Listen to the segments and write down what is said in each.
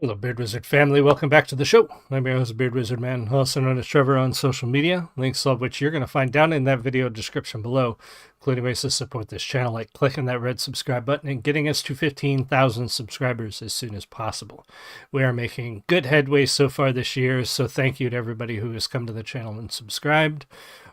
Hello, Beard Wizard family. Welcome back to the show. I'm your host, Beard Wizard Man, also known as Trevor on social media. Links of which you're going to find down in that video description below, including ways to support this channel, like clicking that red subscribe button and getting us to 15,000 subscribers as soon as possible. We are making good headway so far this year, so thank you to everybody who has come to the channel and subscribed.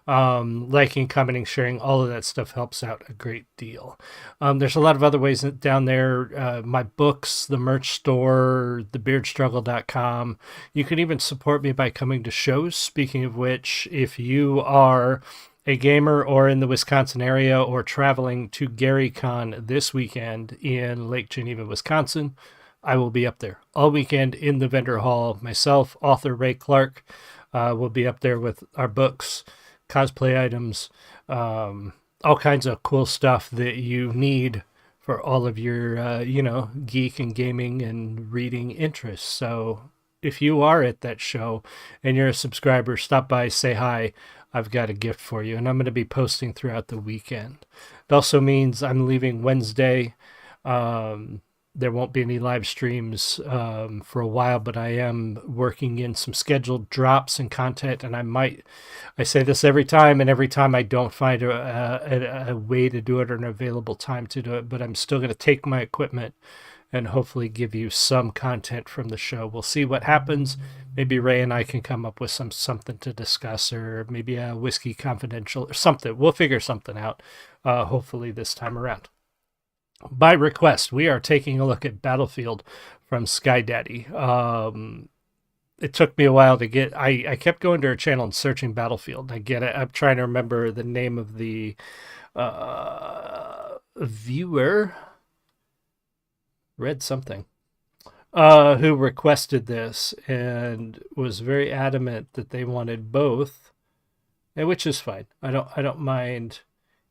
Liking, commenting, sharing, all of that stuff helps out a great deal. There's a lot of other ways down there. My books, the merch store, thebeardstruggle.com. You can even support me by coming to shows. Speaking of which, if you are a gamer or in the Wisconsin area or traveling to GaryCon this weekend in Lake Geneva, Wisconsin, I will be up there all weekend in the vendor hall. Myself, author Ray Clark, will be up there with our books, cosplay items, all kinds of cool stuff that you need for all of your, geek and gaming and reading interests. So if you are at that show and you're a subscriber, stop by, say hi. I've got a gift for you, and I'm going to be posting throughout the weekend. It also means I'm leaving Wednesday. There won't be any live streams for a while, but I am working in some scheduled drops and content, and I say this every time, and every time I don't find a way to do it or an available time to do it, but I'm still going to take my equipment and hopefully give you some content from the show. We'll see what happens. Maybe Ray and I can come up with something to discuss, or maybe a Whiskey Confidential or something. We'll figure something out, hopefully this time around. By request, we are taking a look at Battlefield from SkyDxddy. It took me a while to get... I kept going to her channel and searching Battlefield. I get it. I'm trying to remember the name of the viewer. Read something. Who requested this and was very adamant that they wanted both, and which is fine. I don't mind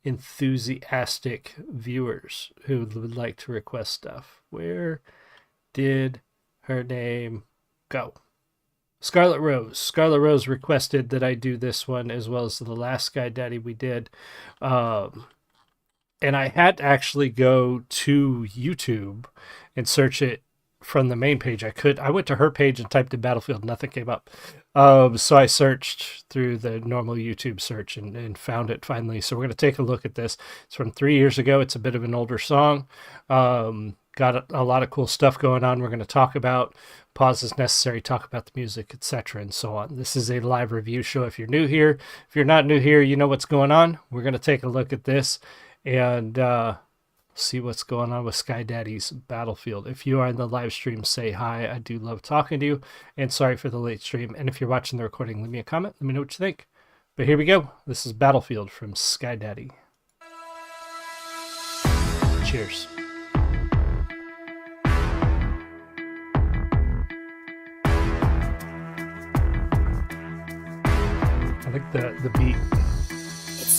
enthusiastic viewers who would like to request stuff. Where did her name go? Scarlet Rose. Scarlet Rose requested that I do this one as well as the last SkyDxddy we did. And I had to actually go to YouTube and search it from the main page. I went to her page and typed in Battlefield. Nothing came up. So I searched through the normal YouTube search and found it finally. So we're going to take a look at this. It's from 3 years ago. It's a bit of an older song. Got a lot of cool stuff going on. We're going to talk about, pause as necessary, talk about the music, etc., and so on. This is a live review show. If you're new here, if you're not new here, you know what's going on. We're going to take a look at this and see what's going on with SkyDxddy's Battlefield. If you are in the live stream, say hi. I do love talking to you, and sorry for the late stream. And if you're watching the recording, leave me a comment. Let me know what you think. But here we go. This is Battlefield from SkyDxddy. Cheers. I like the beat.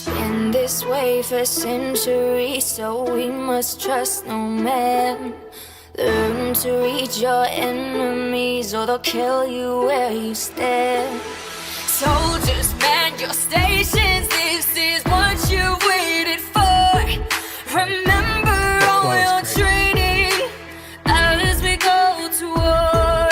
Been this way for centuries, so we must trust no man. Learn to reach your enemies, or they'll kill you where you stand. Soldiers, man your stations, this is what you waited for. Remember all your training as we go to war.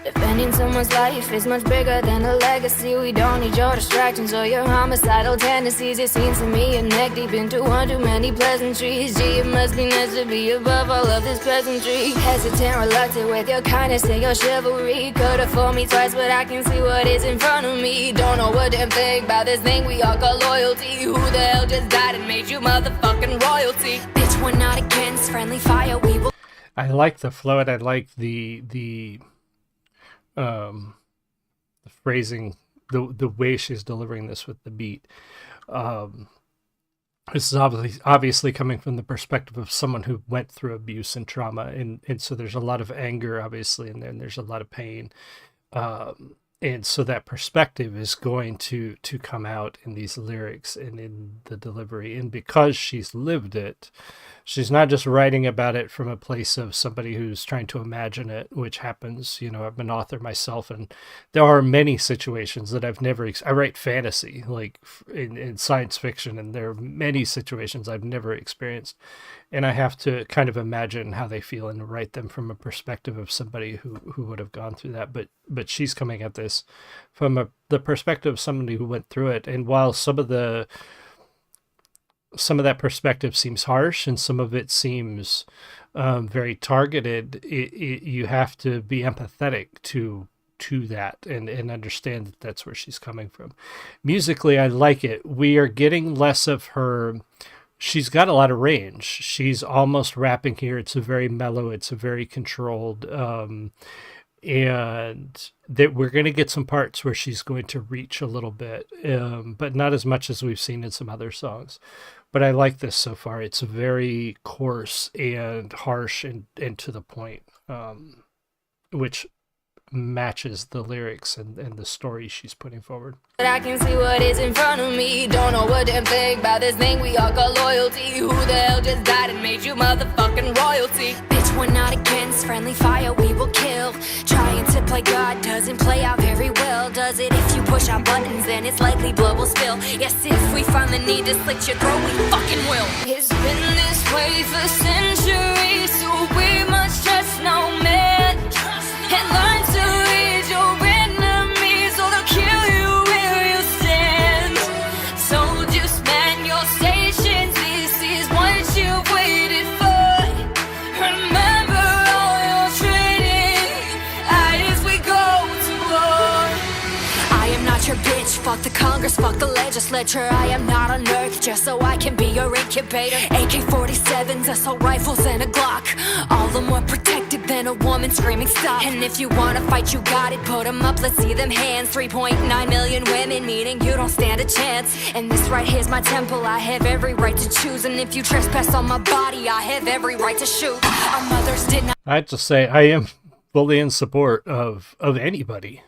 Defending someone's life is much bigger than a legacy. We don't need your distractions or your homicidal tendencies. It seems to me you're neck deep into one too many pleasantries. Gee, it must be nice to be above all of this peasantry. Hesitant, reluctant with your kindness and your chivalry. Could have fooled me twice, but I can see what is in front of me. Don't know a damn thing about this thing we all call loyalty. Who the hell just died and made you motherfucking royalty? Bitch, we're not against friendly fire, we will... I like the flow, and I like the phrasing, the way she's delivering this with the beat. This is obviously coming from the perspective of someone who went through abuse and trauma, and so there's a lot of anger obviously in there, and there's a lot of pain, and so that perspective is going to come out in these lyrics and in the delivery. And because she's lived it, she's not just writing about it from a place of somebody who's trying to imagine it, which happens. You know, I'm an author myself, and there are many situations that I've never... I write fantasy, like in science fiction, and there are many situations I've never experienced. and I have to kind of imagine how they feel and write them from a perspective of somebody who would have gone through that. But she's coming at this from the perspective of somebody who went through it. And while some of that perspective seems harsh and some of it seems very targeted, you have to be empathetic to that and understand that that's where she's coming from. Musically, I like it. We are getting less of her. She's got a lot of range. She's almost rapping here. It's a very mellow, it's a very controlled, and that we're going to get some parts where she's going to reach a little bit, but not as much as we've seen in some other songs. But I like this so far. It's very coarse and harsh and to the point, which matches the lyrics and the story she's putting forward. But I can see what is in front of me. Don't know a damn thing about this thing we all call loyalty. Who the hell just died and made you motherfucking royalty? Bitch, we're not against friendly fire, we will kill. Trying to play God doesn't play out very well, does it? If you push our buttons, then it's likely blood will spill. Yes, if we find the need to slit your throat, we fucking will. It's been this way for centuries, so we must trust no man. And learn to read your enemies, or they'll kill you where you stand. So just man your stations, this is what you've waited for. Remember all your training as we go to war. I am not your bitch, fuck the Congress, fuck the legislature. I am not on earth just so I can be your incubator. AK-47s, assault rifles, and a Glock, all the more protected than a woman screaming stop. And if you wanna fight, you got it, put them up, let's see them hands. 3.9 million women, meaning you don't stand a chance. And this right here's my temple, I have every right to choose. And if you trespass on my body, I have every right to shoot. Our mothers did not. I have to say, I am fully in support of anybody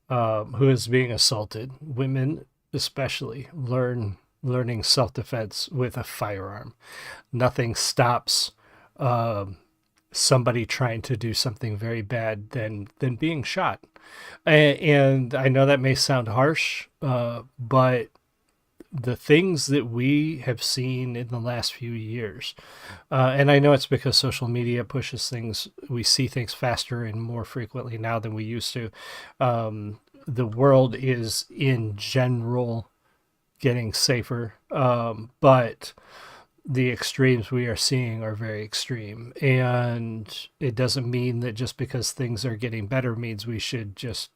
who is being assaulted. Women especially learning self-defense with a firearm. Nothing stops somebody trying to do something very bad than being shot. And I know that may sound harsh, but the things that we have seen in the last few years, and I know it's because social media pushes things, we see things faster and more frequently now than we used to. The world is in general getting safer, but the extremes we are seeing are very extreme, and it doesn't mean that just because things are getting better means we should just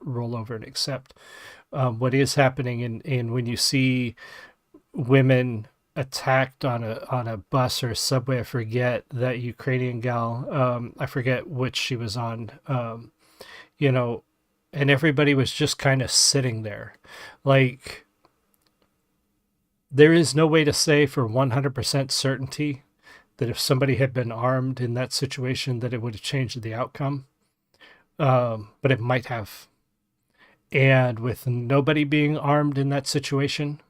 roll over and accept what is happening. And when you see women attacked on a bus or a subway, I forget that Ukrainian gal, I forget which she was on, and everybody was just kind of sitting there. Like, there is no way to say for 100% certainty that if somebody had been armed in that situation that it would have changed the outcome, but it might have. And with nobody being armed in that situation,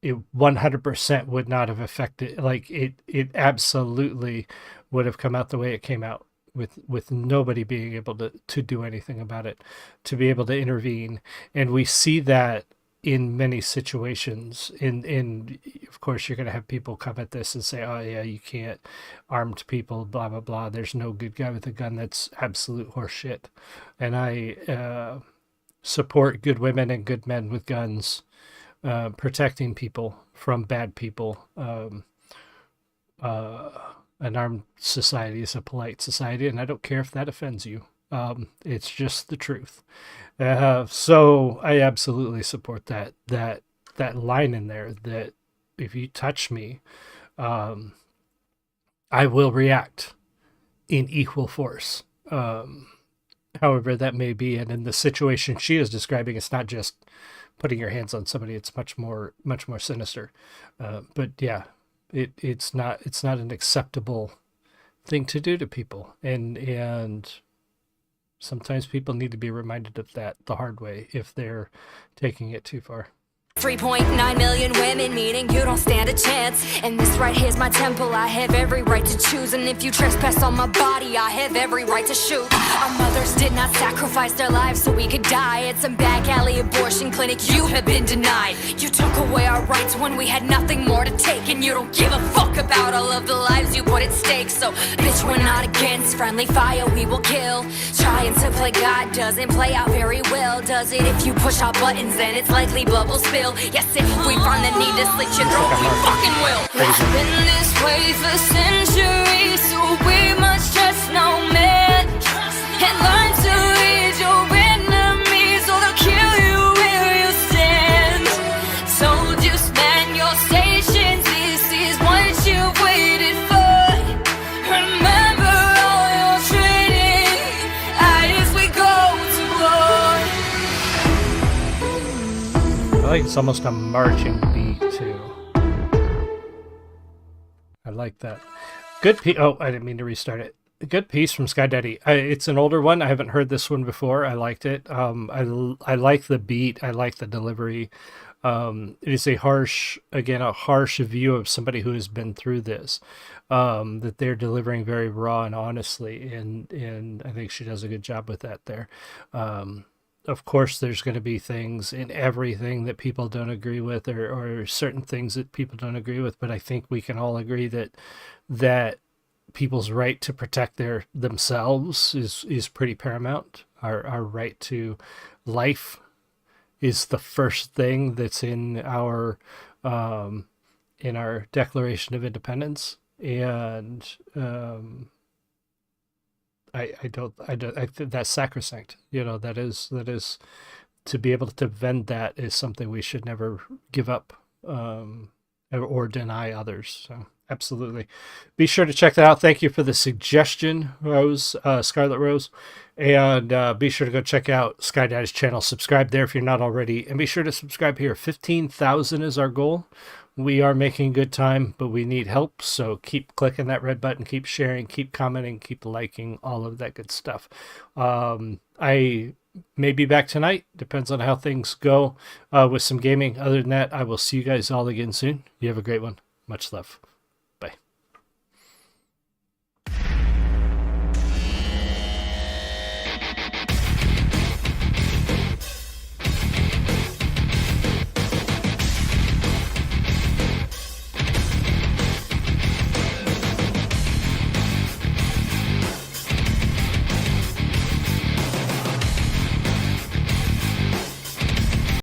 it 100% would not have affected, like it absolutely would have come out the way it came out, with nobody being able to do anything about it, to be able to intervene. And we see that in many situations. In of course, you're going to have people come at this and say, oh yeah, you can't, armed people, blah, blah, blah. There's no good guy with a gun. That's absolute horseshit. And I support good women and good men with guns, protecting people from bad people. An armed society is a polite society, and I don't care if that offends you. It's just the truth. So I absolutely support that line in there, that if you touch me, I will react in equal force. However that may be. And in the situation she is describing, it's not just putting your hands on somebody, it's much more sinister. But yeah, it's not an acceptable thing to do to people. And sometimes people need to be reminded of that the hard way if they're taking it too far. 3.9 million women, meaning you don't stand a chance. And this right here's my temple, I have every right to choose. And if you trespass on my body, I have every right to shoot. Our mothers did not sacrifice their lives so we could die at some back alley abortion clinic. You have been denied. You took away our rights when we had nothing more to take. And you don't give a fuck about all of the lives you put at stake. So bitch, we're not against friendly fire, we will kill. Trying to play God doesn't play out very well, does it? If you push our buttons, then it's likely blood will spill. Yes, if we find the need to slit your throat, we fucking will. It's been this way for centuries, so we must trust no man. And learn to read your enemies, or they'll kill you where you stand. So just man your stations, this is what you've waited for. Remember all your training as we go to war. I like it's almost a marching beat too. I like that. Good piece. Oh, I didn't mean to restart it. Good piece from SkyDxddy. It's an older one. I haven't heard this one before. I liked it. I like the beat. I like the delivery. It is a harsh view of somebody who has been through this. That they're delivering very raw and honestly, and I think she does a good job with that there. Of course, there's going to be things in everything that people don't agree with, or certain things that people don't agree with. But I think we can all agree that people's right to protect themselves is pretty paramount. Our right to life is the first thing that's in our Declaration of Independence, and I think that's sacrosanct. That is to be able to vend that is something we should never give up or deny others. So absolutely, be sure to check that out. Thank you for the suggestion, Rose, Scarlet Rose, and be sure to go check out SkyDxddy's channel. Subscribe there if you're not already, and be sure to subscribe here. 15,000 is our goal. We are making good time, but we need help. So keep clicking that red button, keep sharing, keep commenting, keep liking, all of that good stuff. I may be back tonight. Depends on how things go with some gaming. Other than that, I will see you guys all again soon. You have a great one. Much love.